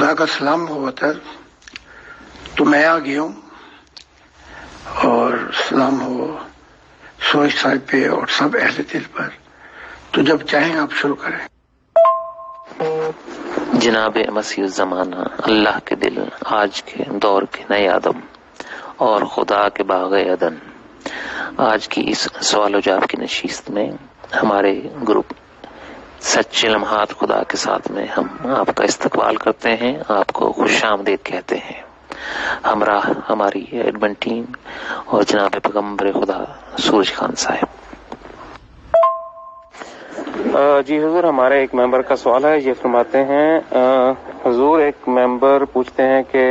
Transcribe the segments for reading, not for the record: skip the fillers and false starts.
خدا کا سلام ہو اتر، تو میں آ گیا ہوں، اور سلام ہو سوچ صاحب پہ اور سب اہل دل پر۔ تو جب چاہیں آپ شروع کریں۔ جناب مسیح الزمانہ، اللہ کے دل، آج کے دور کے نئے آدم اور خدا کے باغ عدن، آج کی اس سوال و جواب کی نشست میں ہمارے گروپ سچے لمحات خدا کے ساتھ میں ہم آپ کا استقبال کرتے ہیں، آپ کو خوش آمدید کہتے ہیں، ہمراہ ہماری ایڈمن ٹیم اور جناب پیغمبر خدا سورج خان صاحب۔ جی حضور، ہمارے ایک ممبر کا سوال ہے، یہ فرماتے ہیں حضور ایک ممبر پوچھتے ہیں کہ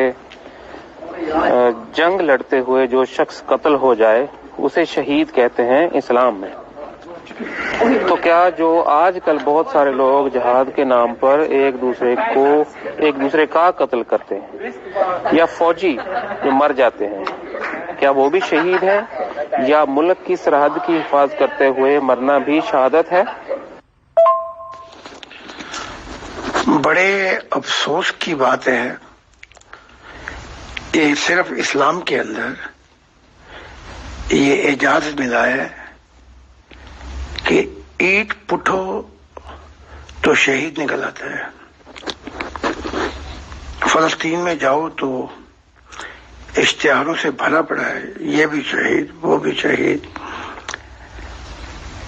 جنگ لڑتے ہوئے جو شخص قتل ہو جائے اسے شہید کہتے ہیں اسلام میں، تو کیا جو آج کل بہت سارے لوگ جہاد کے نام پر ایک دوسرے کا قتل کرتے ہیں، یا فوجی جو مر جاتے ہیں، کیا وہ بھی شہید ہیں، یا ملک کی سرحد کی حفاظت کرتے ہوئے مرنا بھی شہادت ہے؟ بڑے افسوس کی بات ہے، یہ صرف اسلام کے اندر یہ اعجاز ملا ہے کہ اینٹ پٹھو تو شہید نکل آتا ہے۔ فلسطین میں جاؤ تو اشتہاروں سے بھرا پڑا ہے، یہ بھی شہید، وہ بھی شہید۔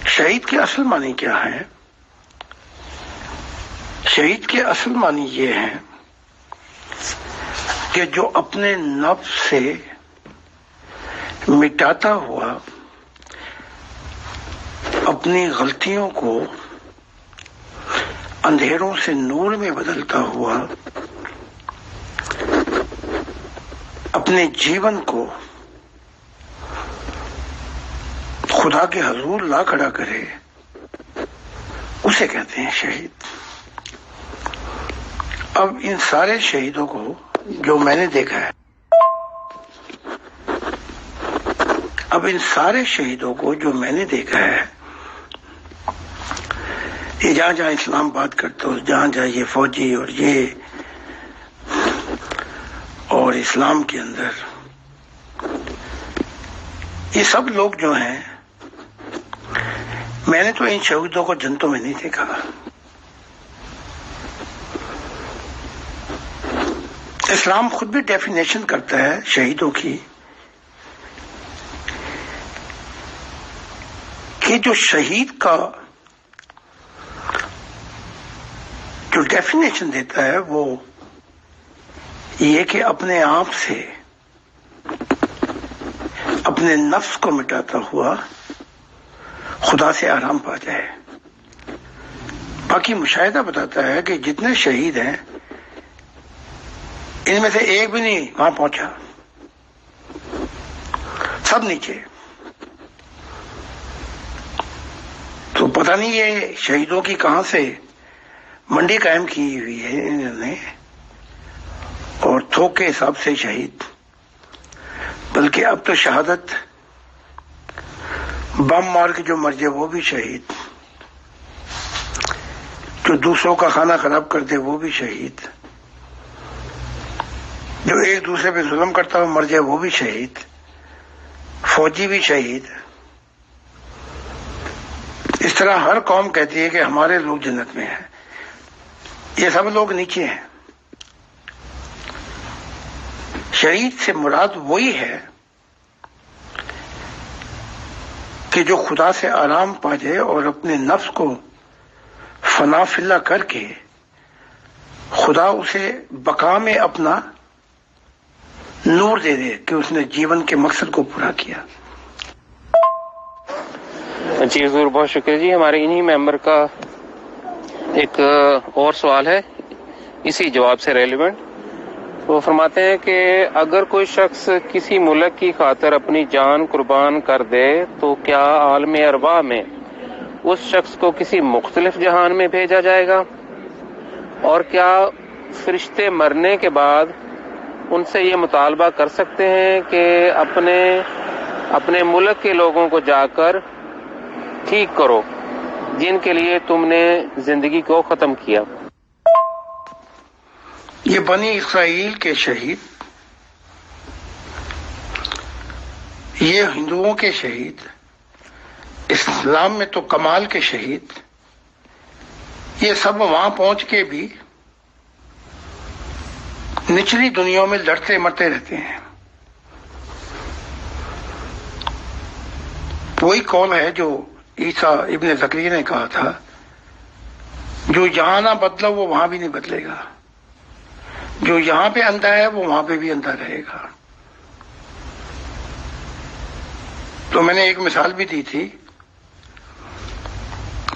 شہید کے اصل معنی کیا ہے؟ شہید کے اصل معنی یہ ہے کہ جو اپنے نفس سے مٹاتا ہوا، اپنی غلطیوں کو اندھیروں سے نور میں بدلتا ہوا، اپنے جیون کو خدا کے حضور لا کھڑا کرے، اسے کہتے ہیں شہید۔ اب ان سارے شہیدوں کو جو میں نے دیکھا ہے، یہ جہاں جہاں اسلام بات کرتے ہو، جہاں جہاں یہ فوجی اور یہ اور اسلام کے اندر یہ سب لوگ جو ہیں، میں نے تو ان شہیدوں کو جنتوں میں نہیں دیکھا۔ اسلام خود بھی ڈیفینیشن کرتا ہے شہیدوں کی، کہ جو شہید کا جو ڈیفینیشن دیتا ہے وہ یہ کہ اپنے آپ سے، اپنے نفس کو مٹاتا ہوا خدا سے آرام پا جائے۔ باقی مشاہدہ بتاتا ہے کہ جتنے شہید ہیں ان میں سے ایک بھی نہیں وہاں پہنچا، سب نیچے۔ تو پتہ نہیں یہ شہیدوں کی کہاں سے منڈی قائم کی ہوئی ہے انہوں نے، اور تھوک کے حساب سے شہید، بلکہ اب تو شہادت بم مار کے جو مر جائے وہ بھی شہید، جو دوسروں کا کھانا خراب کر دے وہ بھی شہید، جو ایک دوسرے پہ ظلم کرتا ہو مر جائے وہ بھی شہید، فوجی بھی شہید۔ اس طرح ہر قوم کہتی ہے کہ ہمارے لوگ جنت میں ہیں، یہ سب لوگ نیچے ہیں۔ شہید سے مراد وہی ہے کہ جو خدا سے آرام پا جائے اور اپنے نفس کو فنا فی اللہ کر کے خدا اسے بقا میں اپنا نور دے دے کہ اس نے جیون کے مقصد کو پورا کیا۔ جی حضور، بہت شکریہ جی۔ ہمارے انہی ممبر کا ایک اور سوال ہے اسی جواب سے ریلیونٹ۔ وہ فرماتے ہیں کہ اگر کوئی شخص کسی ملک کی خاطر اپنی جان قربان کر دے تو کیا عالم ارواح میں اس شخص کو کسی مختلف جہان میں بھیجا جائے گا؟ اور کیا فرشتے مرنے کے بعد ان سے یہ مطالبہ کر سکتے ہیں کہ اپنے ملک کے لوگوں کو جا کر ٹھیک کرو جن کے لیے تم نے زندگی کو ختم کیا؟ یہ بنی اسرائیل کے شہید، یہ ہندوؤں کے شہید، اسلام میں تو کمال کے شہید، یہ سب وہاں پہنچ کے بھی نچلی دنیا میں لڑتے مرتے رہتے ہیں۔ وہی قول ہے جو عیسیٰ ابن زکریا نے کہا تھا، جو یہاں نہ بدلا وہ وہاں بھی نہیں بدلے گا، جو یہاں پہ اندھا ہے وہ وہاں پہ بھی اندھا رہے گا۔ تو میں نے ایک مثال بھی دی تھی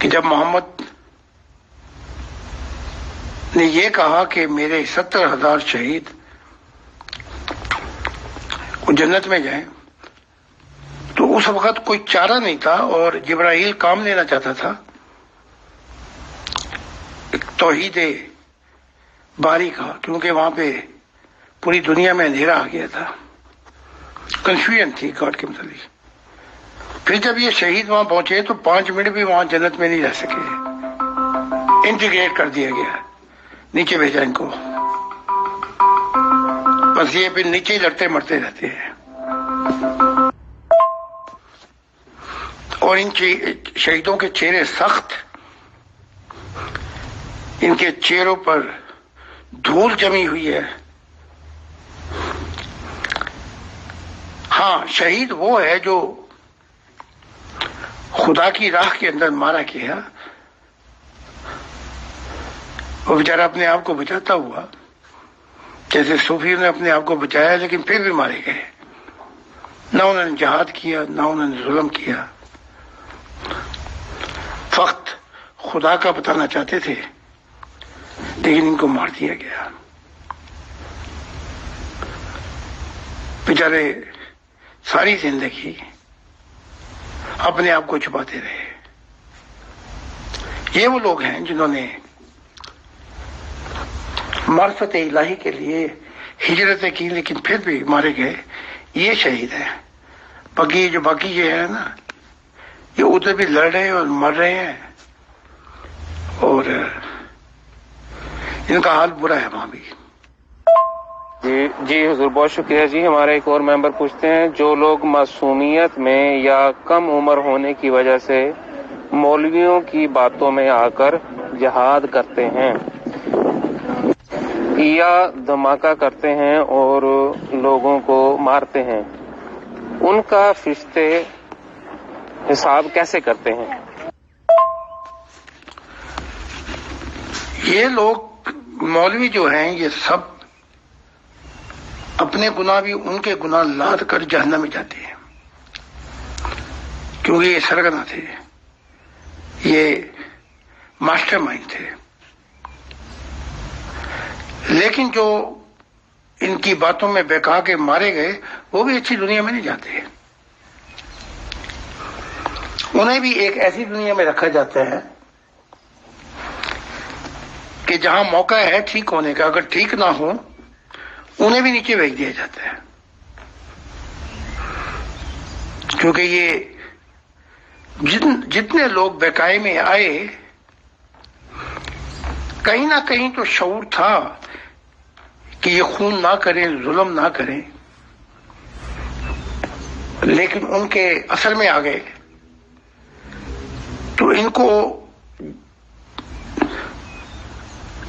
کہ جب محمد نے یہ کہا کہ میرے 70,000 شہید وہ جنت میں جائیں، تو اس وقت کوئی چارہ نہیں تھا اور جبرائیل کام لینا چاہتا تھا توحید باری کا، کیونکہ وہاں پہ پوری دنیا میں اندھیرا آ گیا تھا، کنفیوژن تھی گاڈ کے متعلق۔ پھر جب یہ شہید وہاں پہنچے تو 5 منٹ بھی وہاں جنت میں نہیں رہ سکے، انٹیگریٹ کر دیا گیا، نیچے بھیجا ان کو، بس یہ پھر نیچے ہی لڑتے مرتے رہتے ہیں۔ اور ان شہیدوں کے چہرے سخت، ان کے چہروں پر دھول جمی ہوئی ہے۔ ہاں، شہید وہ ہے جو خدا کی راہ کے اندر مارا گیا، وہ بیچارہ اپنے آپ کو بچاتا ہوا، جیسے صوفیوں نے اپنے آپ کو بچایا لیکن پھر بھی مارے گئے، نہ انہوں نے جہاد کیا نہ انہوں نے ظلم کیا، فقط خدا کا بتانا چاہتے تھے لیکن ان کو مار دیا گیا۔ بیچارے ساری زندگی اپنے آپ کو چھپاتے رہے۔ یہ وہ لوگ ہیں جنہوں نے معرفت الہی کے لیے ہجرتیں کی لیکن پھر بھی مارے گئے، یہ شہید ہیں۔ باقی یہ ہے نا، یہ ادھر بھی لڑ رہے ہیں اور مر رہے ہیں، اور ان کا حال برا ہے وہاں بھی۔ جی حضور بہت شکریہ جی۔ ہمارے ایک اور ممبر پوچھتے ہیں، جو لوگ معصومیت میں یا کم عمر ہونے کی وجہ سے مولویوں کی باتوں میں آ کر جہاد کرتے ہیں یا دھماکہ کرتے ہیں اور لوگوں کو مارتے ہیں، ان کا فرشتے حساب کیسے کرتے ہیں؟ یہ لوگ مولوی جو ہیں یہ سب اپنے گناہ بھی ان کے گناہ لاد کر جہنم میں جاتے ہیں، کیونکہ یہ سرگنا تھے، یہ ماسٹر مائنڈ تھے۔ لیکن جو ان کی باتوں میں بہکا کے مارے گئے وہ بھی اچھی دنیا میں نہیں جاتے، انہیں بھی ایک ایسی دنیا میں رکھا جاتا ہے کہ جہاں موقع ہے ٹھیک ہونے کا، اگر ٹھیک نہ ہو انہیں بھی نیچے بھیج دیا جاتا ہے، کیونکہ یہ جتنے لوگ بہکائی میں آئے کہیں نہ کہیں تو شعور تھا کہ یہ خون نہ کریں، ظلم نہ کریں، لیکن ان کے اثر میں آ گئے تو ان کو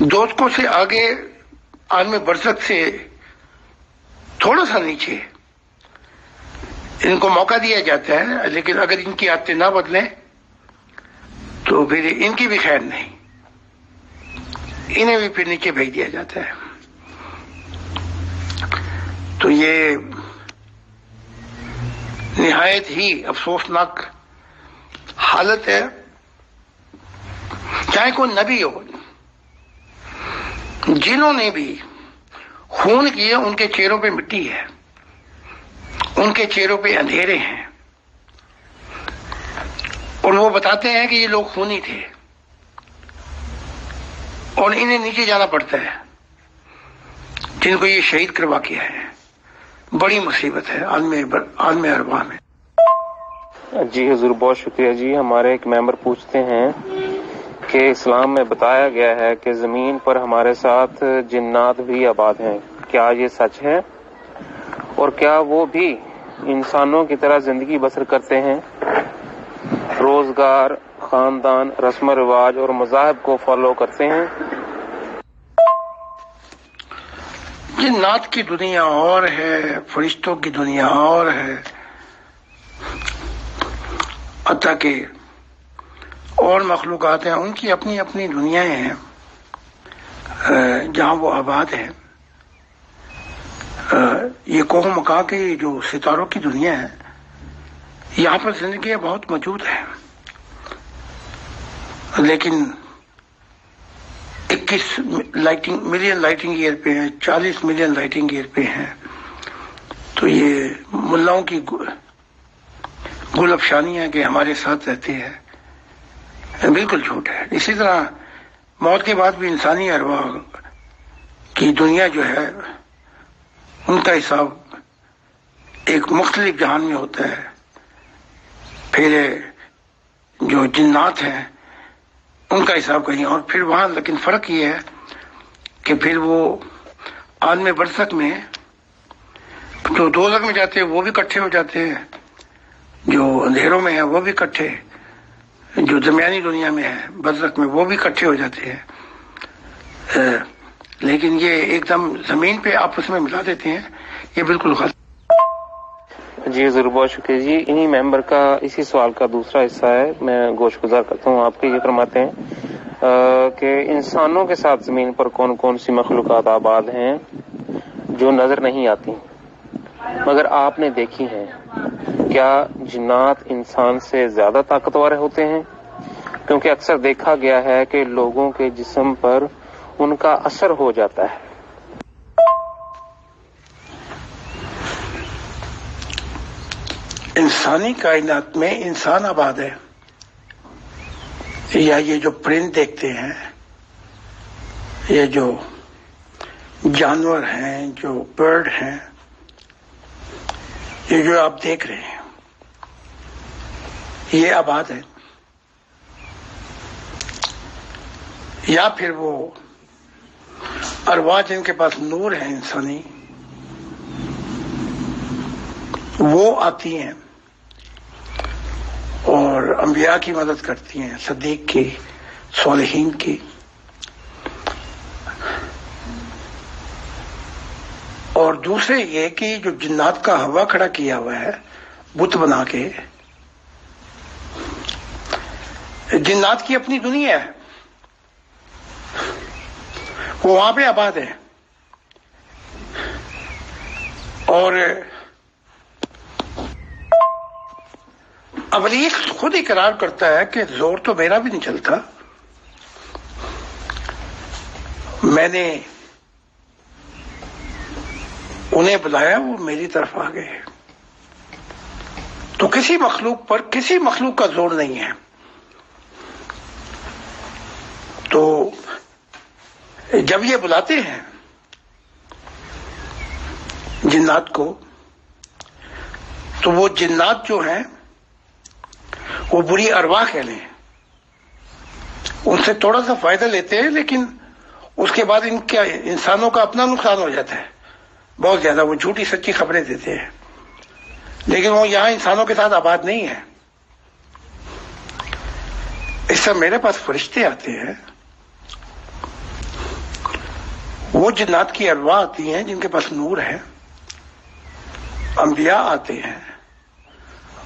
دوستوں سے آگے عالم برزخ سے تھوڑا سا نیچے ان کو موقع دیا جاتا ہے، لیکن اگر ان کی عادتیں نہ بدلیں تو پھر ان کی بھی خیر نہیں، انہیں بھی پھر نیچے بھیج دیا جاتا ہے۔ تو یہ نہایت ہی افسوسناک حالت ہے، چاہے کوئی نبی ہو، جنہوں نے بھی خون کیے ان کے چہروں پہ مٹی ہے، ان کے چہروں پہ اندھیرے ہیں، اور وہ بتاتے ہیں کہ یہ لوگ خونی تھے اور انہیں نیچے جانا پڑتا ہے، جن کو یہ شہید کروا کیا ہے۔ بڑی مصیبت ہے عالم ارواح میں۔ جی حضور بہت شکریہ جی۔ ہمارے ایک ممبر پوچھتے ہیں کہ اسلام میں بتایا گیا ہے کہ زمین پر ہمارے ساتھ جنات بھی آباد ہیں، کیا یہ سچ ہے؟ اور کیا وہ بھی انسانوں کی طرح زندگی بسر کرتے ہیں، روزگار، خاندان، رسم و رواج اور مذاہب کو فالو کرتے ہیں؟ جنات کی دنیا اور ہے، فرشتوں کی دنیا اور ہے، حتیٰ کہ اور مخلوقات ہیں، ان کی اپنی اپنی دنیایں ہیں جہاں وہ آباد ہیں۔ یہ کوہ مکاں کی جو ستاروں کی دنیا ہے، یہاں پر زندگی بہت موجود ہے، لیکن 21 ملین لائٹنگ ایئر پہ ہیں، 40 ملین لائٹنگ ایئر پہ ہیں، تو یہ ملاؤں کی گل افشانی ہے کہ ہمارے ساتھ رہتے ہیں، بالکل جھوٹ ہے۔ اسی طرح موت کے بعد بھی انسانی ارواح کی دنیا جو ہے، ان کا حساب ایک مختلف جہان میں ہوتا ہے۔ پھر جو جنات ہیں ان کا حساب کہیں اور، پھر وہاں لیکن فرق یہ ہے کہ پھر وہ عالم برزخ میں جو دوزخ میں جاتے ہیں وہ بھی اکٹھے ہو جاتے ہیں، جو اندھیروں میں ہیں وہ بھی اکٹھے، جو درمیانی دنیا میں ہے برزخ میں وہ بھی اکٹھے ہو جاتے ہیں، لیکن یہ ایک دم زمین پہ آپس میں ملا دیتے ہیں، یہ بالکل غلط۔ جی ضرور، بہت شکریہ جی۔ انہی ممبر کا اسی سوال کا دوسرا حصہ ہے، میں گوش گزار کرتا ہوں آپ کے۔ یہ فرماتے ہیں کہ انسانوں کے ساتھ زمین پر کون کون سی مخلوقات آباد ہیں جو نظر نہیں آتی مگر آپ نے دیکھی ہیں؟ کیا جنات انسان سے زیادہ طاقتور ہوتے ہیں؟ کیونکہ اکثر دیکھا گیا ہے کہ لوگوں کے جسم پر ان کا اثر ہو جاتا ہے۔ انسانی کائنات میں انسان آباد ہے، یا یہ جو پرند دیکھتے ہیں، یہ جو جانور ہیں، جو برڈ ہیں، یہ جو آپ دیکھ رہے ہیں، یہ آباد ہے، یا پھر وہ ارواح جن کے پاس نور ہے انسانی، وہ آتی ہیں اور انبیاء کی مدد کرتی ہیں، صدیق کی، صالحین کی۔ اور دوسرے یہ کہ جو جنات کا ہوا کھڑا کیا ہوا ہے بت بنا کے، جنات کی اپنی دنیا ہے، وہ وہاں پہ آباد ہے، اور ابلیس خود اقرار کرتا ہے کہ زور تو میرا بھی نہیں چلتا، میں نے انہیں بلایا، وہ میری طرف آ گئے۔ تو کسی مخلوق پر کسی مخلوق کا زور نہیں ہے۔ تو جب یہ بلاتے ہیں جنات کو، تو وہ جنات جو ہیں وہ بری ارواح کہہ لیں، ان سے تھوڑا سا فائدہ لیتے ہیں، لیکن اس کے بعد انسانوں کا اپنا نقصان ہو جاتا ہے بہت زیادہ۔ وہ جھوٹی سچی خبریں دیتے ہیں، لیکن وہ یہاں انسانوں کے ساتھ آباد نہیں ہے۔ اس سے میرے پاس فرشتے آتے ہیں، وہ جنات کی ارواح آتی ہیں جن کے پاس نور ہے، انبیاء آتے ہیں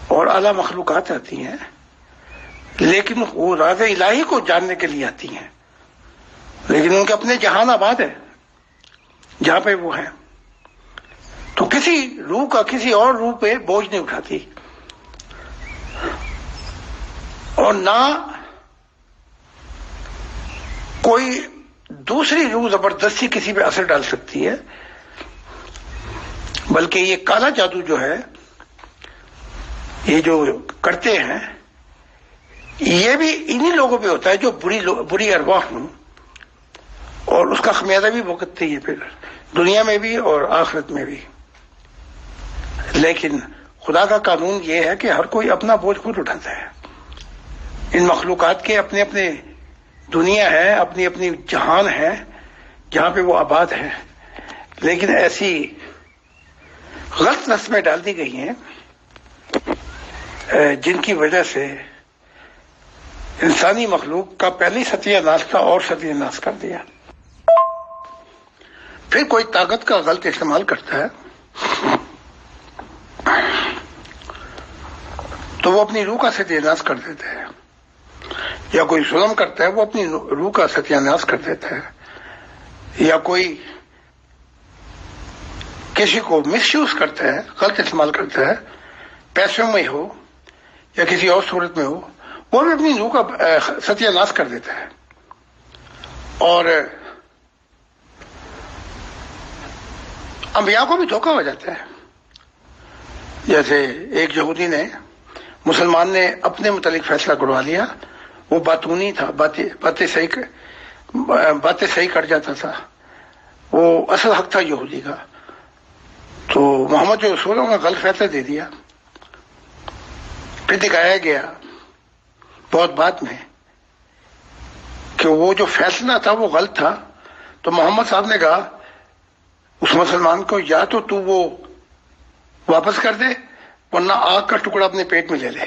اور اعلیٰ مخلوقات آتی ہیں، لیکن وہ راز الہی کو جاننے کے لیے آتی ہیں، لیکن ان کے اپنے جہان آباد ہے جہاں پہ وہ ہیں۔ تو کسی روح کا کسی اور روح پہ بوجھ نہیں اٹھاتی، اور نہ کوئی دوسری روح زبردستی کسی پہ اثر ڈال سکتی ہے، بلکہ یہ کالا جادو جو ہے، یہ جو کرتے ہیں، یہ بھی انہی لوگوں پہ ہوتا ہے جو بری ارواح ہوں، اور اس کا خمیازہ بھی بھگتتے ہیں پھر دنیا میں بھی اور آخرت میں بھی۔ لیکن خدا کا قانون یہ ہے کہ ہر کوئی اپنا بوجھ خود اٹھاتا ہے۔ ان مخلوقات کے اپنے اپنے دنیا ہے، اپنی اپنی جہان ہے جہاں پہ وہ آباد ہے، لیکن ایسی غلط رسمیں ڈال دی گئی ہیں جن کی وجہ سے انسانی مخلوق کا پہلی ستیہ ناش کا اور ستیہ ناش کر دیا۔ پھر کوئی طاقت کا غلط استعمال کرتا ہے تو وہ اپنی روح کا ستیہ ناش کر دیتا ہے، یا کوئی ظلم کرتا ہے وہ اپنی روح کا ستیہ ناش کر دیتا ہے، یا کوئی کسی کو مس یوز کرتا ہے، غلط استعمال کرتا ہے، پیسوں میں ہو یا کسی اور صورت میں ہو، وہ بھی اپنی روح کا ستیہ ناش کر دیتا ہے۔ اور انبیاء کو بھی دھوکہ ہو جاتا ہے۔ جیسے ایک یہودی نے، مسلمان نے اپنے متعلق فیصلہ کروا لیا، وہ باتونی تھا، باتیں صحیح کر جاتا تھا، وہ اصل حق تھا یہودی کا، تو محمد جو رسول نے غلط فیصلہ دے دیا۔ پھر دکھایا گیا بہت بعد میں کہ وہ جو فیصلہ تھا وہ غلط تھا، تو محمد صاحب نے کہا اس مسلمان کو، یا تو وہ واپس کر دے ورنہ آگ کا ٹکڑا اپنے پیٹ میں لے لے،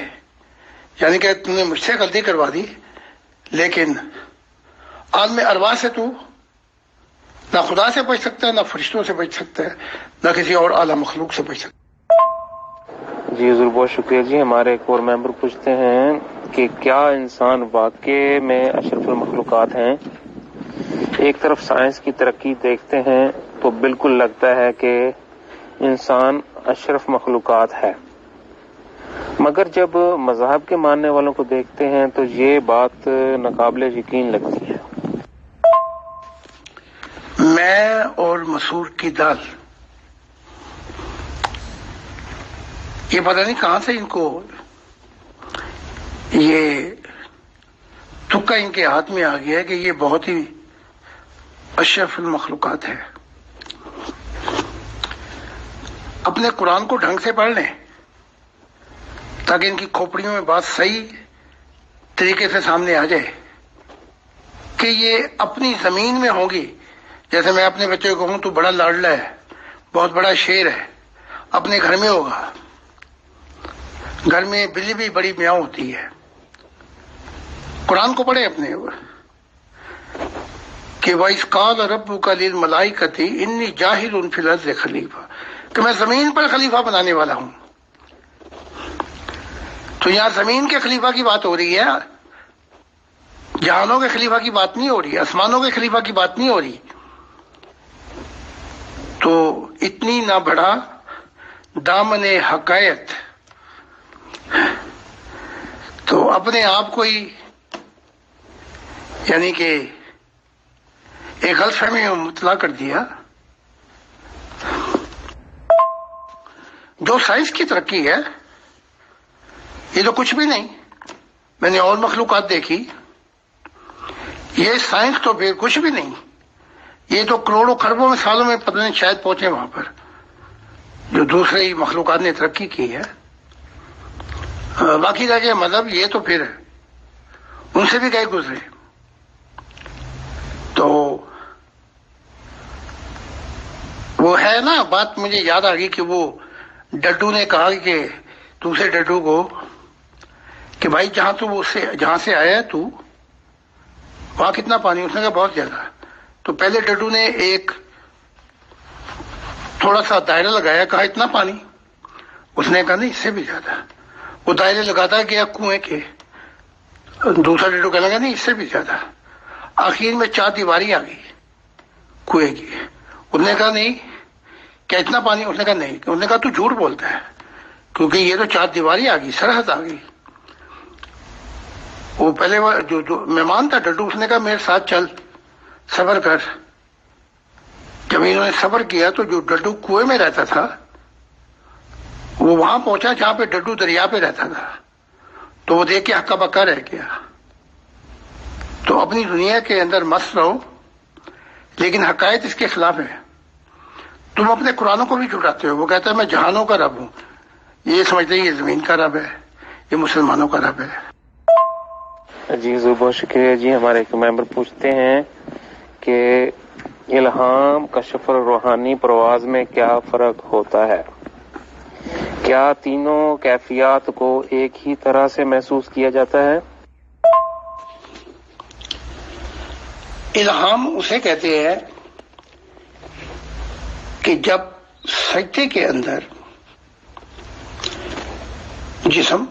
یعنی کہ تم نے مجھ سے غلطی کروا دی، لیکن عالم ارواح سے تو نہ خدا سے بچ سکتا ہے، نہ فرشتوں سے بچ سکتا ہے، نہ کسی اور اعلیٰ مخلوق سے بچ سکتا ہے۔ جی حضور بہت شکریہ جی۔ ہمارے ایک اور ممبر پوچھتے ہیں کہ کیا انسان واقعی میں اشرف المخلوقات ہیں؟ ایک طرف سائنس کی ترقی دیکھتے ہیں تو بالکل لگتا ہے کہ انسان اشرف مخلوقات ہے، مگر جب مذہب کے ماننے والوں کو دیکھتے ہیں تو یہ بات ناقابل یقین لگتی ہے۔ میں اور مسور کی دال، یہ پتہ نہیں کہاں سے ان کو یہ تکا ان کے ہاتھ میں آ گیا ہے کہ یہ بہت ہی اشرف المخلوقات ہے۔ اپنے قرآن کو ڈھنگ سے پڑھ لیں تاکہ ان کی کھوپڑیوں میں بات صحیح طریقے سے سامنے آ جائے کہ یہ اپنی زمین میں ہوگی۔ جیسے میں اپنے بچے کو کہوں تو بڑا لاڈلا ہے، بہت بڑا شیر ہے، اپنے گھر میں ہوگا، گھر میں بلی بھی بڑی میاؤں ہوتی ہے۔ قرآن کو پڑھے اپنے کہ وَإِذْ قَالَ رَبُّكَ لِلْمَلَائِكَةِ إِنِّي جَاعِلٌ فِي الْأَرْضِ خلیفہ، کہ میں زمین پر خلیفہ بنانے والا ہوں۔ تو یہاں زمین کے خلیفہ کی بات ہو رہی ہے، جہانوں کے خلیفہ کی بات نہیں ہو رہی، آسمانوں کے خلیفہ کی بات نہیں ہو رہی۔ تو اتنی نہ بڑھا دامن حقائق، تو اپنے آپ کو ہی یعنی کہ ایک غلط فہمی میں مبتلا کر دیا۔ جو سائنس کی ترقی ہے یہ تو کچھ بھی نہیں۔ میں نے اور مخلوقات دیکھی، یہ سائنس تو پھر کچھ بھی نہیں، یہ تو کروڑوں خربوں میں سالوں میں پتہ نہیں شاید پہنچے وہاں پر جو دوسرے ہی مخلوقات نے ترقی کی ہے۔ باقی رہ گئے مذہب، یہ تو پھر ان سے بھی گئے گزرے۔ تو وہ ہے نا بات، مجھے یاد آ گئی کہ وہ ڈڈو نے کہا کہ دوسرے ڈڈو کو کہ بھائی جہاں سے آیا ہے تو وہاں کتنا پانی؟ اس نے کہا بہت زیادہ۔ تو پہلے ڈڈو نے ایک تھوڑا سا دائرہ لگایا، کہا اتنا پانی؟ اس نے کہا نہیں اس سے بھی زیادہ۔ وہ دائرے لگاتا گیا کنویں کے، دوسرا ڈڈو کہنے لگا نہیں اس سے بھی زیادہ۔ آخر میں 4 دیواری آ گئی کنویں کی۔ اس نے کہا نہیں کیا اتنا پانی؟ اس نے کہا نہیں۔ اس نے کہا تو جھوٹ بولتا ہے کیونکہ یہ تو 4 دیواری آ گئی، سرحد آ گئی۔ وہ پہلے جو مہمان تھا ڈڈو، اس نے کہا میرے ساتھ چل، صبر کر۔ جب انہوں نے صبر کیا تو جو ڈڈو کنویں میں رہتا تھا وہ وہاں پہنچا جہاں پہ ڈڈو دریا پہ رہتا تھا، تو وہ دیکھ کے ہکا بکا رہ گیا۔ تو اپنی دنیا کے اندر مست رہو، لیکن حقائق اس کے خلاف ہے۔ تم اپنے قرآنوں کو بھی جھٹاتے ہو۔ وہ کہتا ہے میں جہانوں کا رب ہوں، یہ سمجھتے ہیں یہ زمین کا رب ہے، یہ مسلمانوں کا رب ہے۔ جی حضور بہت شکریہ جی. ہمارے ایک ممبر پوچھتے ہیں کہ الہام، کشف اور روحانی پرواز میں کیا فرق ہوتا ہے؟ کیا تینوں کیفیات کو ایک ہی طرح سے محسوس کیا جاتا ہے؟ الہام اسے کہتے ہیں کہ جب سجدے کے اندر جسم،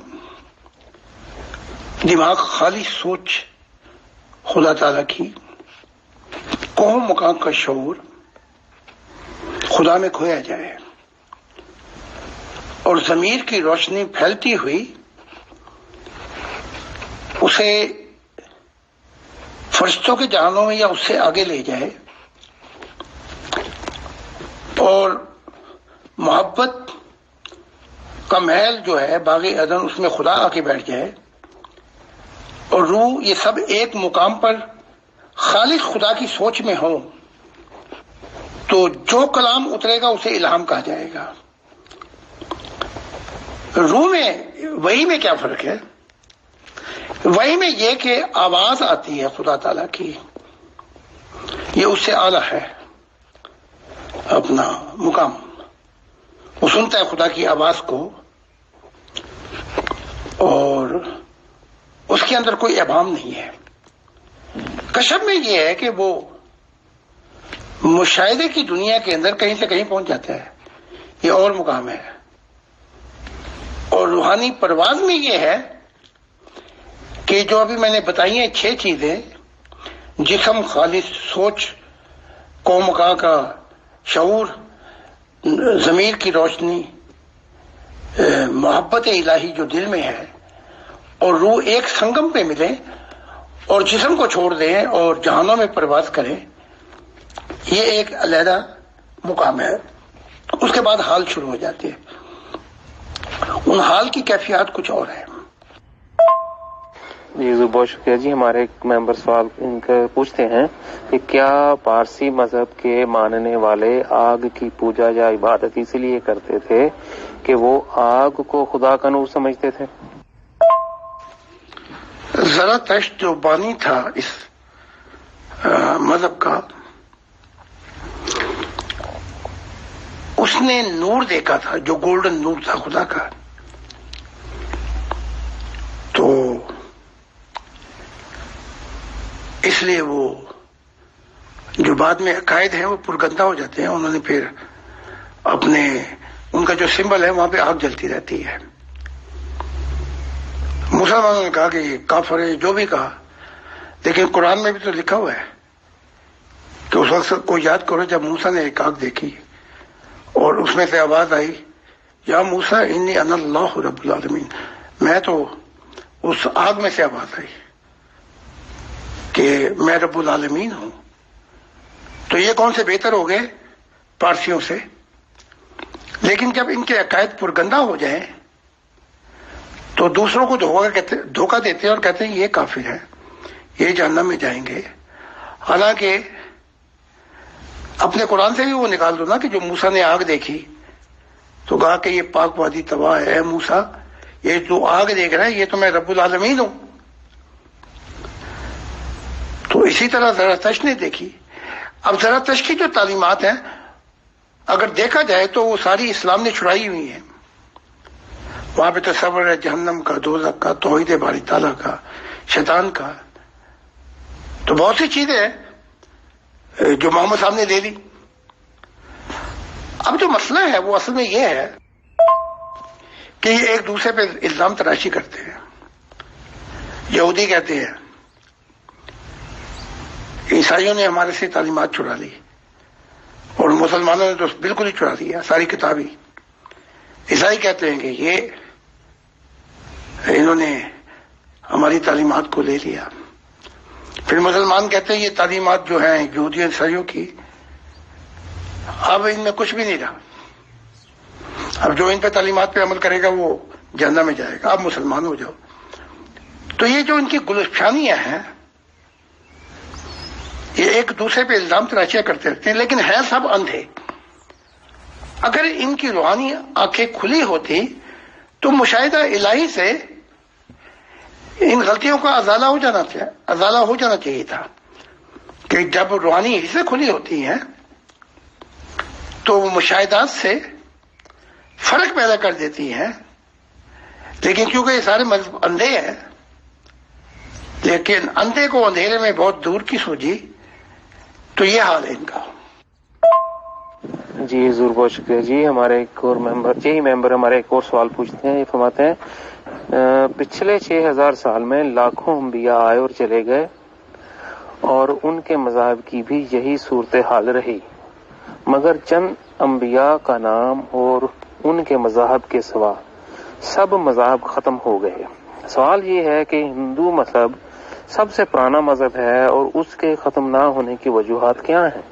دماغ خالی سوچ خدا تعالی کی، قوم مقام کا شعور خدا میں کھویا جائے اور ضمیر کی روشنی پھیلتی ہوئی اسے فرشتوں کے جہانوں میں یا اس سے آگے لے جائے، اور محبت کا محل جو ہے باغ عدن، اس میں خدا آ کے بیٹھ جائے، اور روح یہ سب ایک مقام پر خالص خدا کی سوچ میں ہو، تو جو کلام اترے گا اسے الہام کہا جائے گا. روح میں وحی میں کیا فرق ہے؟ وحی میں یہ کہ آواز آتی ہے خدا تعالی کی، یہ اس سے اعلیٰ ہے اپنا مقام، وہ سنتا ہے خدا کی آواز کو، اور اس کے اندر کوئی ابہام نہیں ہے. کشف میں یہ ہے کہ وہ مشاہدے کی دنیا کے اندر کہیں سے کہیں پہنچ جاتا ہے، یہ اور مقام ہے. اور روحانی پرواز میں یہ ہے کہ جو ابھی میں نے بتائی ہیں 6 چیزیں، جسم، خالص سوچ، قوم کا شعور، ضمیر کی روشنی، محبت الہی جو دل میں ہے، اور روح ایک سنگم پہ ملے اور جسم کو چھوڑ دیں اور جہانوں میں پرواز کریں، یہ ایک علیحدہ مقام ہے. اس کے بعد حال شروع ہو جاتے ہیں، ان حال کی کیفیات کچھ اور ہے. جی حضور بہت شکریہ جی. ہمارے ایک ممبر سوال ان کا پوچھتے ہیں کہ کیا پارسی مذہب کے ماننے والے آگ کی پوجا یا عبادت اس لیے کرتے تھے کہ وہ آگ کو خدا کا نور سمجھتے تھے؟ زرتشت جو بانی تھا اس مذہب کا، اس نے نور دیکھا تھا جو گولڈن نور تھا خدا کا. تو اس لیے وہ جو بعد میں عقائد ہیں وہ پرگندہ ہو جاتے ہیں. انہوں نے پھر ان کا جو سمبل ہے وہاں پہ آگ جلتی رہتی ہے. مسلمانوں نے کہا کہ یہ کافر ہے، جو بھی کہا، لیکن قرآن میں بھی تو لکھا ہوا ہے کہ اس وقت کو یاد کرو جب موسیٰ نے ایک آگ دیکھی اور اس میں سے آواز آئی، یا موسیٰ انی انا اللہ رب العالمین، میں تو اس آگ میں سے آواز آئی کہ میں رب العالمین ہوں. تو یہ کون سے بہتر ہو گئے پارسیوں سے؟ لیکن جب ان کے عقائد پرگندہ ہو جائیں تو دوسروں کو دھوکہ دیتے ہیں اور کہتے ہیں یہ کافر ہے، یہ جہنم میں جائیں گے. حالانکہ اپنے قرآن سے بھی وہ نکال دو نا کہ جو موسیٰ نے آگ دیکھی تو کہا کہ یہ پاک وادی تباہ ہے، موسیٰ یہ جو آگ دیکھ رہا ہے یہ تو میں رب العالمین ہوں. تو اسی طرح زرتشت نے دیکھی. اب زرتشت کی جو تعلیمات ہیں اگر دیکھا جائے تو وہ ساری اسلام نے چھڑائی ہوئی ہیں. وہاں پہ تصور ہے جہنم کا، دوزخ کا، توحید باری تعالیٰ کا، شیطان کا. تو بہت سی چیزیں ہیں جو محمد صاحب نے لے لی. اب جو مسئلہ ہے وہ اصل میں یہ ہے کہ یہ ایک دوسرے پہ الزام تراشی کرتے ہیں. یہودی کہتے ہیں عیسائیوں نے ہمارے سے تعلیمات چرا لی، اور مسلمانوں نے تو بالکل ہی چرا لیا ساری کتابیں. عیسائی کہتے ہیں کہ یہ انہوں نے ہماری تعلیمات کو لے لیا. پھر مسلمان کہتے ہیں یہ تعلیمات جو ہیں یہودی عیسائیوں کی اب ان میں کچھ بھی نہیں رہا، اب جو ان پہ تعلیمات پہ عمل کرے گا وہ جہنم میں جائے گا، آپ مسلمان ہو جاؤ. تو یہ جو ان کی گلفشانیاں ہیں یہ ایک دوسرے پہ الزام تراشیاں کرتے رہتے ہیں، لیکن ہے سب اندھے. اگر ان کی روحانی آنکھیں کھلی ہوتی تو مشاہدہ الہی سے ان غلطیوں کا ازالہ ہو جانا چاہیے تھا کہ جب روحانی حصے کھلی ہوتی ہیں تو وہ مشاہدات سے فرق پیدا کر دیتی ہیں، لیکن کیونکہ یہ سارے مذہب اندھے ہیں، لیکن اندھے کو اندھیرے میں بہت دور کی سوجی، تو یہ حال ہے ان کا۔ جی حضور بہت شکریہ جی۔ ہمارے ایک اور ممبر ہمارے ایک اور سوال پوچھتے ہیں، یہ فرماتے ہیں پچھلے 6000 سال میں لاکھوں انبیاء آئے اور چلے گئے اور ان کے مذاہب کی بھی یہی صورتحال رہی، مگر چند انبیاء کا نام اور ان کے مذاہب کے سوا سب مذاہب ختم ہو گئے۔ سوال یہ ہے کہ ہندو مذہب سب سے پرانا مذہب ہے اور اس کے ختم نہ ہونے کی وجوہات کیا ہیں؟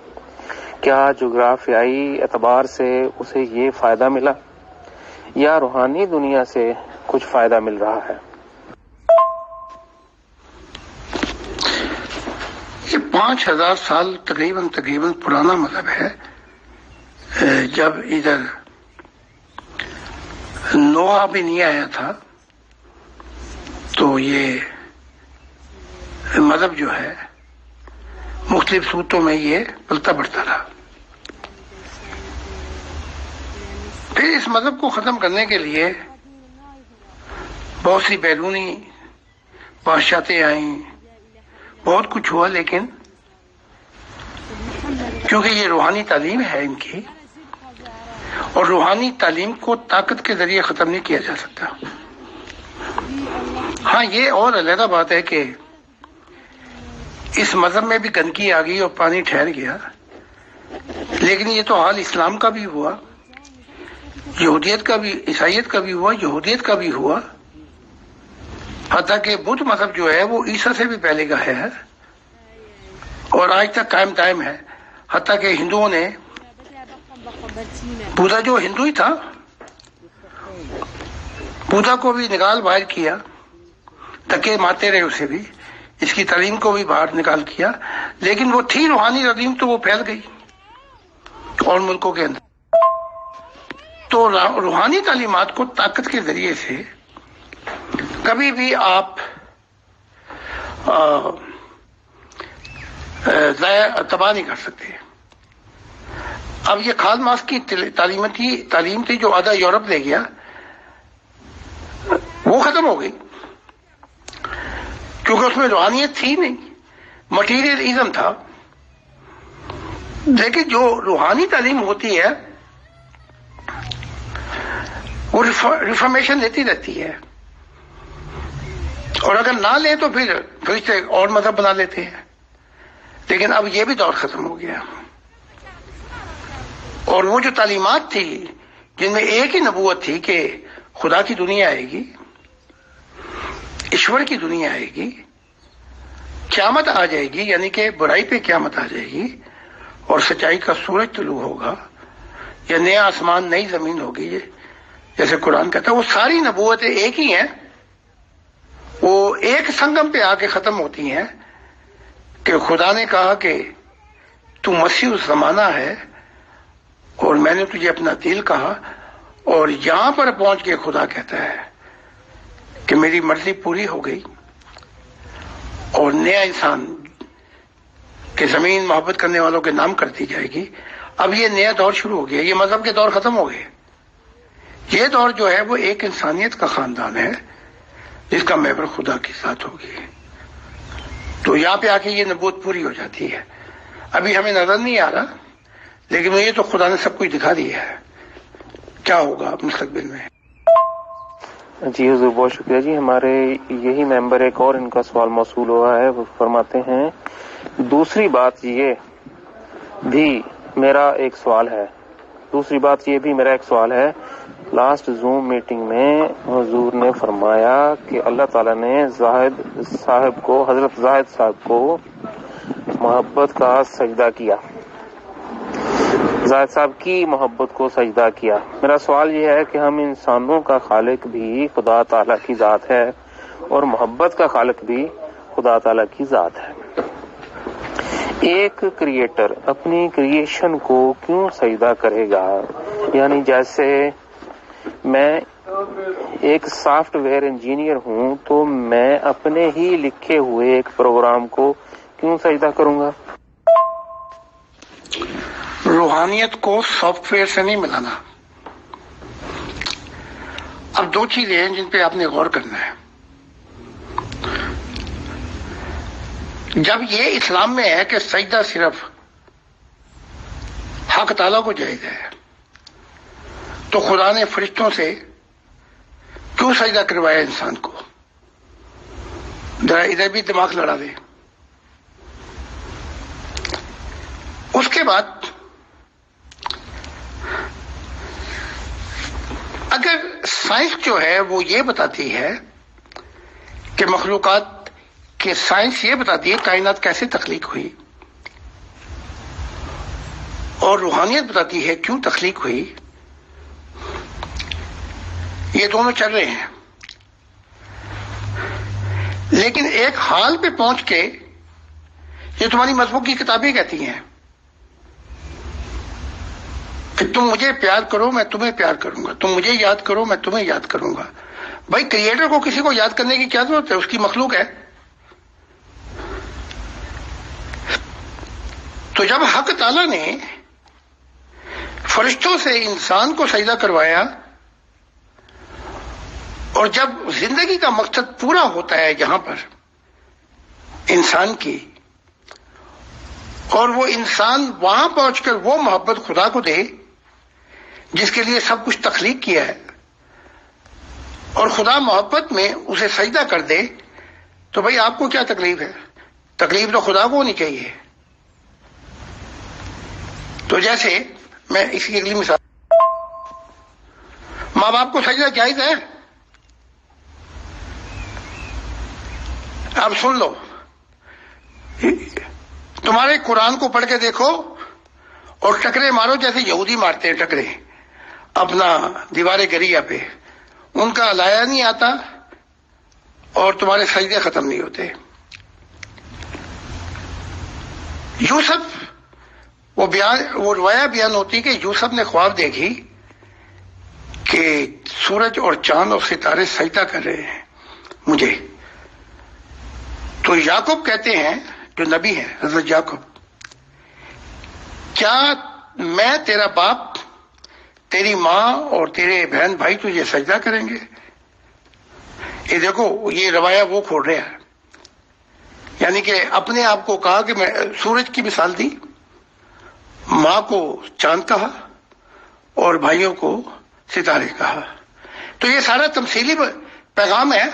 کیا جغرافیائی اعتبار سے اسے یہ فائدہ ملا یا روحانی دنیا سے کچھ فائدہ مل رہا ہے؟ یہ 5000 سال تقریباً پرانا مذہب ہے۔ جب ادھر نوح بھی نہیں آیا تھا تو یہ مذہب جو ہے مختلف صورتوں میں یہ پلتا بڑھتا رہا۔ پھر اس مذہب کو ختم کرنے کے لیے بہت سی بیرونی بادشاہتیں آئیں، بہت کچھ ہوا، لیکن کیونکہ یہ روحانی تعلیم ہے ان کی، اور روحانی تعلیم کو طاقت کے ذریعے ختم نہیں کیا جا سکتا۔ ہاں، یہ اور علیحدہ بات ہے کہ اس مذہب میں بھی گندگی آ گئی اور پانی ٹھہر گیا، لیکن یہ تو حال اسلام کا بھی ہوا، یہودیت کا بھی، عیسائیت کا بھی ہوا، یہودیت کا بھی ہوا، حتیٰ کہ بدھ مذہب جو ہے وہ عیسیٰ سے بھی پہلے کا ہے اور آج تک قائم دائم ہے۔ حتیٰ کہ ہندوؤں نے، بودھا جو ہندو ہی تھا، بودھا کو بھی نکال باہر کیا، دھکے مارتے رہے اسے بھی، اس کی تعلیم کو بھی باہر نکال کیا، لیکن وہ تھی روحانی تعلیم تو وہ پھیل گئی اور ملکوں کے اندر۔ تو روحانی تعلیمات کو طاقت کے ذریعے سے کبھی بھی آپ تباہ نہیں کر سکتے۔ اب یہ کارل مارکس کی تعلیم تھی جو آدھا یورپ لے گیا، وہ ختم ہو گئی کیونکہ اس میں روحانیت تھی نہیں، مٹیریلزم تھا۔ لیکن جو روحانی تعلیم ہوتی ہے وہ ریفارمیشن لیتی رہتی ہے، اور اگر نہ لیں تو پھر سے اور مذہب بنا لیتے ہیں۔ لیکن اب یہ بھی دور ختم ہو گیا، اور وہ جو تعلیمات تھی جن میں ایک ہی نبوت تھی کہ خدا کی دنیا آئے گی، ایشور کی دنیا آئے گی، قیامت آ جائے گی، یعنی کہ برائی پہ قیامت آ جائے گی اور سچائی کا سورج طلوع ہوگا، یا نیا آسمان نئی زمین ہوگی، جیسے قرآن کہتا ہے، وہ ساری نبوتیں ایک ہی ہیں، وہ ایک سنگم پہ آ کے ختم ہوتی ہیں کہ خدا نے کہا کہ تو مسیح الزمانہ ہے اور میں نے تجھے اپنا دل کہا، اور یہاں پر پہنچ کے خدا کہتا ہے کہ میری مرضی پوری ہو گئی اور نیا انسان کہ زمین محبت کرنے والوں کے نام کرتی جائے گی۔ اب یہ نیا دور شروع ہو گیا، یہ مذہب کے دور ختم ہو گئے۔ یہ دور جو ہے وہ ایک انسانیت کا خاندان ہے جس کا محور خدا کی ذات ہوگی، تو یہاں پہ آ کے یہ نبوت پوری ہو جاتی ہے۔ ابھی ہمیں نظر نہیں آ رہا، لیکن یہ تو خدا نے سب کچھ دکھا دیا ہے کیا ہوگا مستقبل میں۔ جی حضور بہت شکریہ جی۔ ہمارے یہی ممبر ایک اور ان کا سوال موصول ہوا ہے، وہ فرماتے ہیں دوسری بات یہ بھی میرا ایک سوال ہے، لاسٹ زوم میٹنگ میں حضور نے فرمایا کہ اللہ تعالیٰ نے حضرت زاہد صاحب کو محبت کا سجدہ کیا، زاہد صاحب کی محبت کو سجدہ کیا۔ میرا سوال یہ ہے کہ ہم انسانوں کا خالق بھی خدا تعالیٰ کی ذات ہے اور محبت کا خالق بھی خدا تعالیٰ کی ذات ہے، ایک کریٹر اپنی کریشن کو کیوں سجدہ کرے گا؟ یعنی جیسے میں ایک سافٹ ویئر انجینئر ہوں تو میں اپنے ہی لکھے ہوئے ایک پروگرام کو کیوں سجدہ کروں گا؟ روحانیت کو سافٹ ویئر سے نہیں ملانا. اب دو چیزیں ہیں جن پہ آپ نے غور کرنا ہے. جب یہ اسلام میں ہے کہ سجدہ صرف حق تعالیٰ کو جائز ہے، تو خدا نے فرشتوں سے کیوں سجدہ کروایا انسان کو؟ ذرا ادھر بھی دماغ لڑا دے. اس کے بعد اگر سائنس جو ہے وہ یہ بتاتی ہے کہ مخلوقات کہ سائنس یہ بتاتی ہے کائنات کیسے تخلیق ہوئی، اور روحانیت بتاتی ہے کیوں تخلیق ہوئی، یہ دونوں چل رہے ہیں. لیکن ایک حال پہ پہنچ کے یہ تمہاری مذہب کی کتابیں کہتی ہیں کہ تم مجھے پیار کرو میں تمہیں پیار کروں گا، تم مجھے یاد کرو میں تمہیں یاد کروں گا. بھائی کریٹر کو کسی کو یاد کرنے کی کیا ضرورت ہے؟ اس کی مخلوق ہے. تو جب حق تعالیٰ نے فرشتوں سے انسان کو سجدہ کروایا، اور جب زندگی کا مقصد پورا ہوتا ہے یہاں پر انسان کی، اور وہ انسان وہاں پہنچ کر وہ محبت خدا کو دے جس کے لیے سب کچھ تخلیق کیا ہے، اور خدا محبت میں اسے سجدہ کر دے، تو بھائی آپ کو کیا تکلیف ہے؟ تکلیف تو خدا کو ہونی چاہیے. تو جیسے میں اس کی اگلی مثال، ماں باپ کو سجدہ جائز ہے؟ اب سن لو، تمہارے قرآن کو پڑھ کے دیکھو اور ٹکرے مارو جیسے یہودی مارتے ہیں ٹکرے اپنا دیوار گریا پہ، ان کا لایا نہیں آتا اور تمہارے سجدے ختم نہیں ہوتے. یوسف وہ روایہ بیان ہوتی کہ یوسف نے خواب دیکھی کہ سورج اور چاند اور ستارے سجدہ کر رہے ہیں مجھے. تو یعقوب کہتے ہیں جو نبی ہیں حضرت یعقوب، کیا میں تیرا باپ، تیری ماں اور تیرے بہن بھائی تجھے سجدہ کریں گے؟ یہ دیکھو یہ روایہ وہ کھول رہا ہے، یعنی کہ اپنے آپ کو کہا کہ میں سورج کی مثال دی، ماں کو چاند کہا اور بھائیوں کو ستارے کہا. تو یہ سارا تمثیلی پیغام ہے.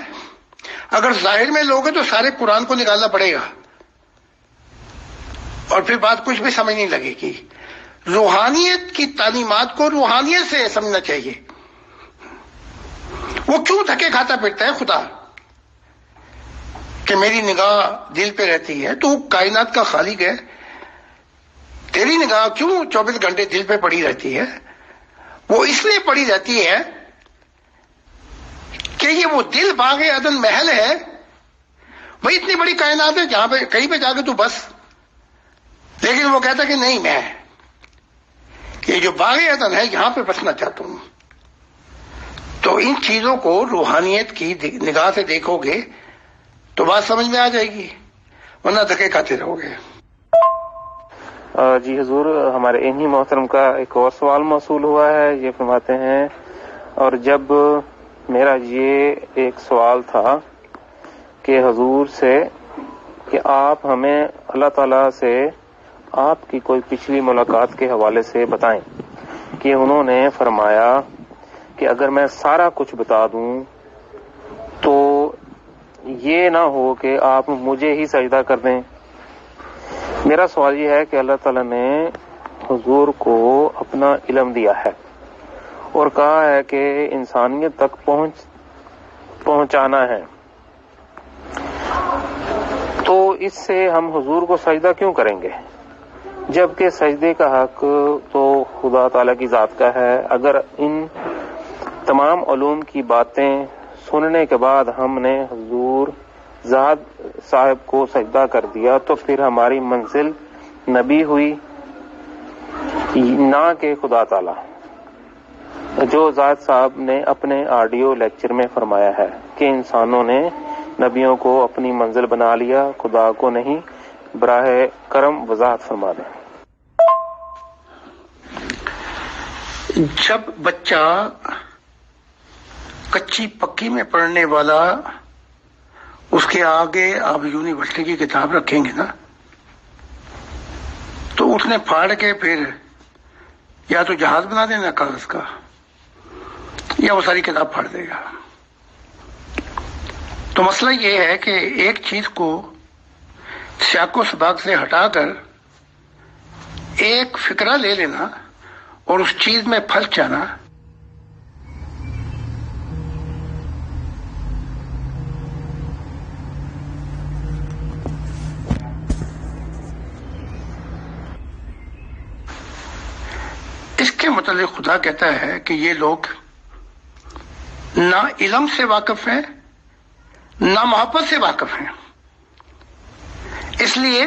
اگر ظاہر میں لوگ ہیں تو سارے قرآن کو نکالنا پڑے گا اور پھر بات کچھ بھی سمجھ نہیں لگے گی. روحانیت کی تعلیمات کو روحانیت سے سمجھنا چاہیے. وہ کیوں دھکے کھاتا پھرتا ہے خدا کہ میری نگاہ دل پہ رہتی ہے؟ تو کائنات کا خالق ہے، تیری نگاہ کیوں 24 گھنٹے دل پہ پڑی رہتی ہے؟ وہ اس لیے پڑی رہتی ہے کہ یہ وہ دل باغ عدن محل ہے. بھائی اتنی بڑی کائنات ہے جہاں پہ کہیں پہ جا کے تو بس، لیکن وہ کہتا کہ نہیں، میں یہ جو باغ عدن ہے یہاں پہ بسنا چاہتا ہوں. تو ان چیزوں کو روحانیت کی نگاہ سے دیکھو گے تو بات سمجھ میں آ جائے گی، ورنہ دھکے کھاتے رہو گے. جی حضور، ہمارے انہی محترم کا ایک اور سوال موصول ہوا ہے. یہ فرماتے ہیں، اور جب میرا یہ ایک سوال تھا کہ حضور سے کہ آپ ہمیں اللہ تعالیٰ سے آپ کی کوئی پچھلی ملاقات کے حوالے سے بتائیں، کہ انہوں نے فرمایا کہ اگر میں سارا کچھ بتا دوں تو یہ نہ ہو کہ آپ مجھے ہی سجدہ کر دیں. میرا سوال یہ ہے کہ اللہ تعالیٰ نے حضور کو اپنا علم دیا ہے اور کہا ہے کہ انسانیت تک پہنچانا ہے، تو اس سے ہم حضور کو سجدہ کیوں کریں گے جبکہ سجدے کا حق تو خدا تعالیٰ کی ذات کا ہے؟ اگر ان تمام علوم کی باتیں سننے کے بعد ہم نے حضور ذات صاحب کو سجدہ کر دیا تو پھر ہماری منزل نبی ہوئی نہ کہ خدا تعالیٰ. جو ذات صاحب نے اپنے آڈیو لیکچر میں فرمایا ہے کہ انسانوں نے نبیوں کو اپنی منزل بنا لیا، خدا کو نہیں، براہ کرم وضاحت فرما دیں۔ جب بچہ کچی پکی میں پڑھنے والا اس کے آگے آپ یونیورسٹی کی کتاب رکھیں گے نا، تو اس نے پھاڑ کے پھر یا تو جہاز بنا دینا کاغذ کا، یا وہ ساری کتاب پھاڑ دے گا۔ تو مسئلہ یہ ہے کہ ایک چیز کو سیاق و سباق سے ہٹا کر ایک فکرہ لے لینا اور اس چیز میں پھنس جانا، اس کے متعلق خدا کہتا ہے کہ یہ لوگ نہ علم سے واقف ہیں نہ محبت سے واقف ہیں، اس لیے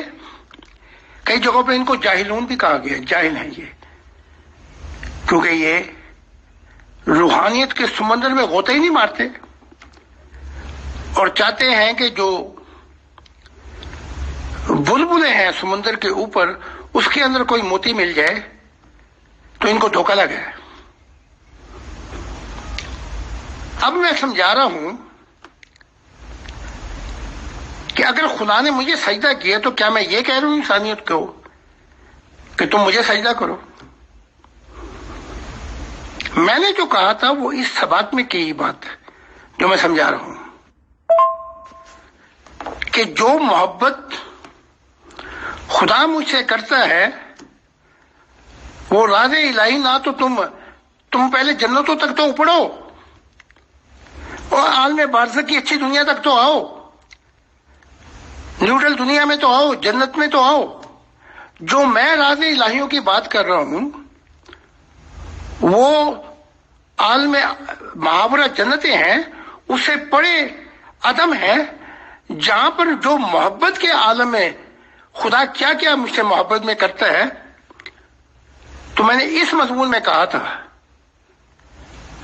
کئی جگہوں پہ ان کو جاہلون بھی کہا گیا، جاہل ہیں یہ، کیونکہ یہ روحانیت کے سمندر میں غوطہ ہی نہیں مارتے اور چاہتے ہیں کہ جو بلبلے ہیں سمندر کے اوپر اس کے اندر کوئی موتی مل جائے تو ان کو دھوکہ لگا ہے۔ اب میں سمجھا رہا ہوں کہ اگر خدا نے مجھے سجدہ کیا تو کیا میں یہ کہہ رہا ہوں انسانیت کو کہ تم مجھے سجدہ کرو؟ میں نے جو کہا تھا وہ اس سبات میں کی بات جو میں سمجھا رہا ہوں کہ جو محبت خدا مجھ سے کرتا ہے وہ راز الہی، نہ تو تم پہلے جنتوں تک تو اپڑو اور عالم بارزخ کی اچھی دنیا تک تو آؤ، نیوٹرل دنیا میں تو آؤ، جنت میں تو آؤ۔ جو میں راز الہیوں کی بات کر رہا ہوں وہ عالم محاورہ جنتیں ہیں، اس سے بڑے عدم ہے جہاں پر جو محبت کے عالم میں خدا کیا کیا مجھ سے محبت میں کرتا ہے۔ تو میں نے اس مضمون میں کہا تھا،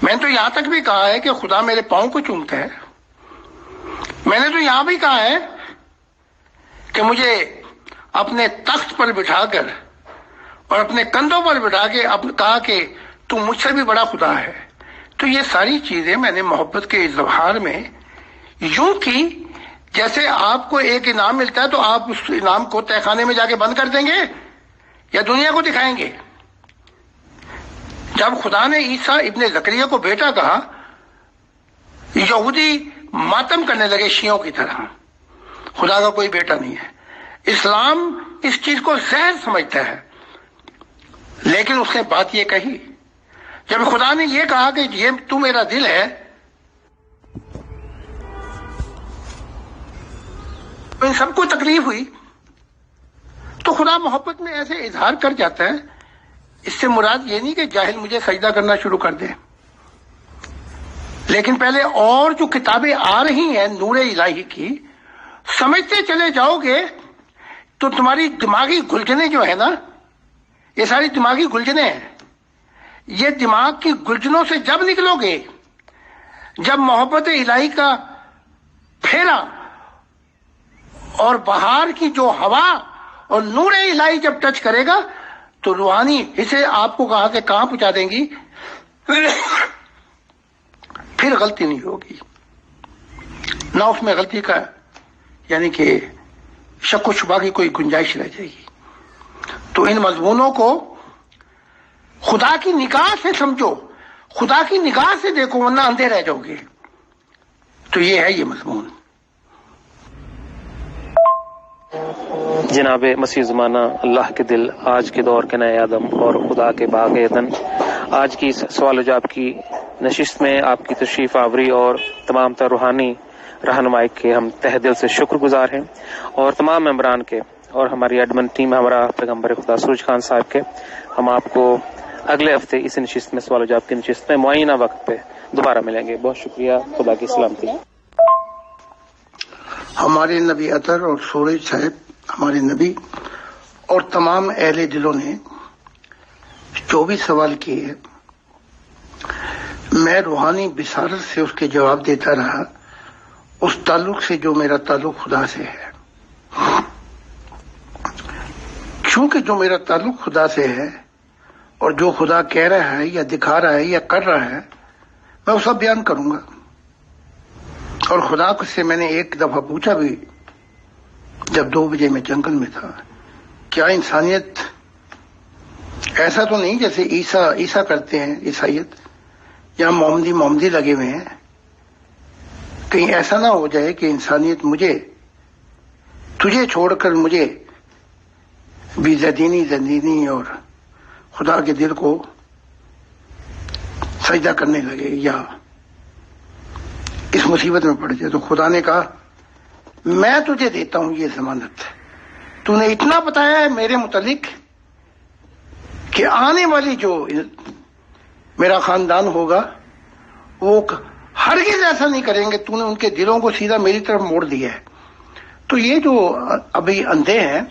میں نے تو یہاں تک بھی کہا ہے کہ خدا میرے پاؤں کو چومتا ہے، میں نے تو یہاں بھی کہا ہے کہ مجھے اپنے تخت پر بٹھا کر اور اپنے کندھوں پر بٹھا کے کہا کہ تو مجھ سے بھی بڑا خدا ہے۔ تو یہ ساری چیزیں میں نے محبت کے اظہار میں یوں کی جیسے آپ کو ایک انعام ملتا ہے تو آپ اس انعام کو تہہ خانے میں جا کے بند کر دیں گے یا دنیا کو دکھائیں گے۔ جب خدا نے عیسیٰ ابن زکریا کو بیٹا کہا، یہودی ماتم کرنے لگے شیعوں کی طرح، خدا کا کوئی بیٹا نہیں ہے۔ اسلام اس چیز کو زہر سمجھتا ہے، لیکن اس نے بات یہ کہی جب خدا نے یہ کہا کہ یہ تو میرا دل ہے، تو ان سب کو تکلیف ہوئی۔ تو خدا محبت میں ایسے اظہار کر جاتا ہے۔ اس سے مراد یہ نہیں کہ جاہل مجھے سجدہ کرنا شروع کر دے، لیکن پہلے اور جو کتابیں آ رہی ہیں نور الہی کی سمجھتے چلے جاؤ گے تو تمہاری دماغی گلجنیں جو ہے نا، یہ ساری دماغی گلجنیں ہیں، یہ دماغ کی گلجنوں سے جب نکلو گے، جب محبت الہی کا پھیرا اور بہار کی جو ہوا اور نور الہی جب ٹچ کرے گا تو روحانی اسے آپ کو کہا کہ کہاں پہنچا دیں گی، پھر غلطی نہیں ہوگی، نہ اس میں غلطی کا یعنی کہ شک و شبہ کی کوئی گنجائش رہ جائے گی۔ تو ان مضمونوں کو خدا کی نگاہ سے سمجھو، خدا کی نگاہ سے دیکھو، ورنہ اندھے رہ جاؤ گے۔ تو یہ ہے یہ مضمون۔ جناب مسیح زمانہ، اللہ کے دل، آج کے دور کے نئے آدم اور خدا کے باغ عدن، آج کی اس سوال و جواب کی نشست میں آپ کی تشریف آوری اور تمام تر روحانی رہنمائی کے ہم تہ دل سے شکر گزار ہیں، اور تمام ممبران کے اور ہماری ایڈمن ٹیم ہمارا پیغمبر خدا سورج خان صاحب کے۔ ہم آپ کو اگلے ہفتے اس نشست میں سوال و جواب کی نشست میں معینہ وقت پہ دوبارہ ملیں گے۔ بہت شکریہ، خدا کی سلامتی۔ ہمارے نبی اطہر اور سورج صاحب، ہمارے نبی اور تمام اہل دلوں نے 24 سوال کیے ہیں۔ میں روحانی بصارت سے اس کے جواب دیتا رہا، اس تعلق سے جو میرا تعلق خدا سے ہے. چونکہ جو میرا تعلق خدا سے ہے اور جو خدا کہہ رہا ہے یا دکھا رہا ہے یا کر رہا ہے، میں وہ سب بیان کروں گا. اور خدا سے میں نے ایک دفعہ پوچھا بھی، جب 2 بجے میں جنگل میں تھا، کیا انسانیت ایسا تو نہیں جیسے عیسیٰ کرتے ہیں عیسائیت، یا محمدی لگے ہوئے ہیں، کہیں ایسا نہ ہو جائے کہ انسانیت تجھے چھوڑ کر مجھے بھی زندینی اور خدا کے دل کو سجدہ کرنے لگے یا اس مصیبت میں پڑ جائے. تو خدا نے کہا میں تجھے دیتا ہوں یہ ضمانت، تو نے اتنا بتایا ہے میرے متعلق کہ آنے والی جو میرا خاندان ہوگا وہ ہرگز ایسا نہیں کریں گے. تو نے ان کے دلوں کو سیدھا میری طرف موڑ دیا ہے. تو یہ جو ابھی اندھے ہیں،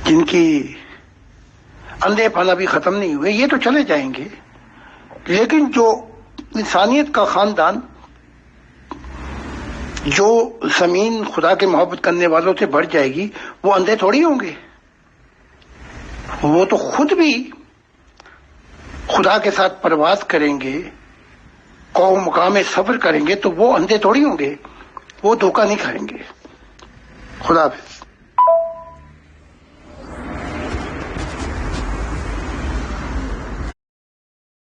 جن کی اندھے پن ابھی ختم نہیں ہوئے، یہ تو چلے جائیں گے، لیکن جو انسانیت کا خاندان جو زمین خدا کے محبت کرنے والوں سے بڑھ جائے گی، وہ اندھے تھوڑی ہوں گے. وہ تو خود بھی خدا کے ساتھ پرواز کریں گے، قوم مقام صبر کریں گے، تو وہ اندھے تھوڑی ہوں گے، وہ دھوکہ نہیں کھائیں گے. خدا حافظ.